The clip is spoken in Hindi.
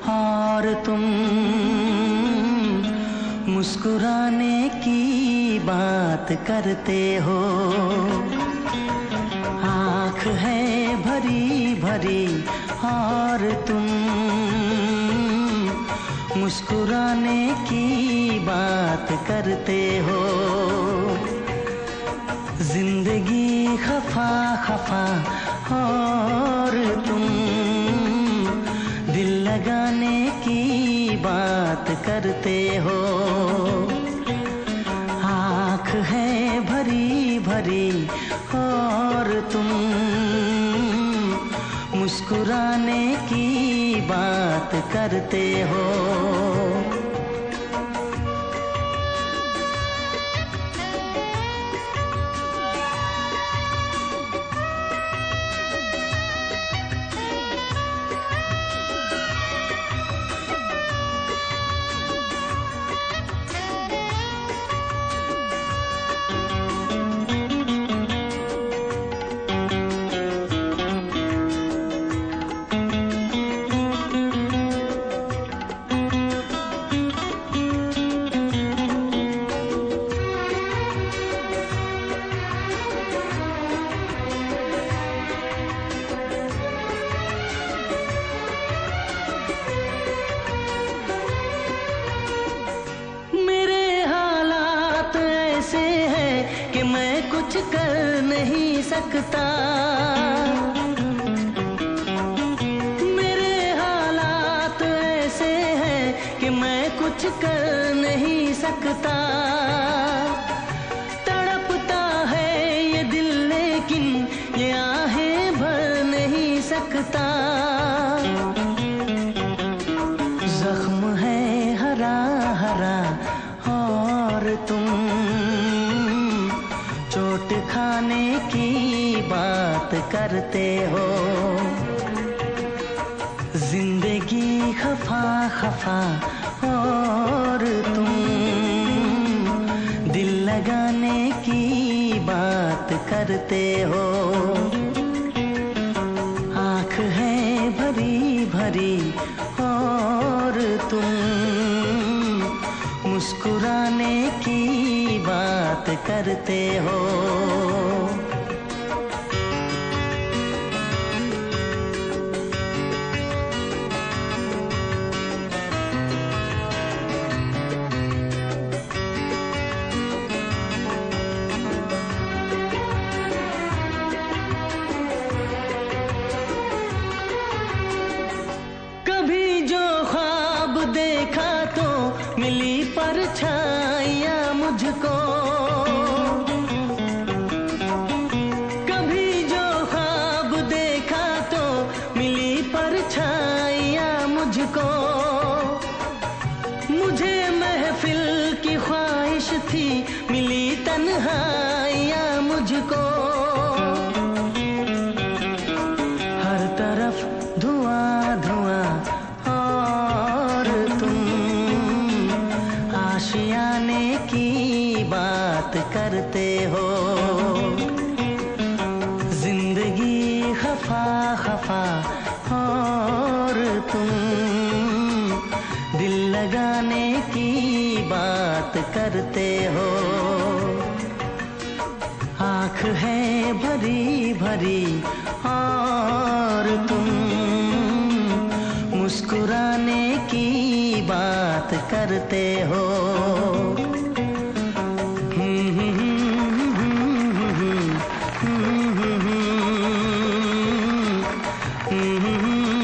और तुम मुस्कुराने की बात करते हो। आँख है भरी भरी और तुम मुस्कुराने की बात करते हो। जिंदगी खफा खफा और तुम दिल लगाने की बात करते हो। आँख है भरी भरी और तुम मुस्कुराने की बात करते हो। कि मैं कुछ कर नहीं सकता। मेरे हालात ऐसे हैं कि मैं कुछ कर नहीं सकता। तड़पता है ये दिल लेकिन ये आहें भर नहीं सकता। जख्म है हरा हरा और तुम चोट खाने की बात करते हो। जिंदगी खफा खफा और तुम दिल लगाने की बात करते हो। आँख है भरी भरी और तुम मुस्कुराने की बात करते हो। कभी जो ख्वाब देखा तो मिली परछाइयाँ मुझको। कभी जो ख्वाब देखा तो मिली परछाइयाँ मुझको। मुझे महफिल की ख्वाहिश थी मिली तन्हाइयाँ मुझको। हर तरफ धुआं धुआं और तुम आशियाने की बात करते हो। जिंदगी खफा खफा और तुम दिल लगाने की बात करते हो। आँख है भरी भरी और तुम मुस्कुराने की बात करते हो। Mm-hmm.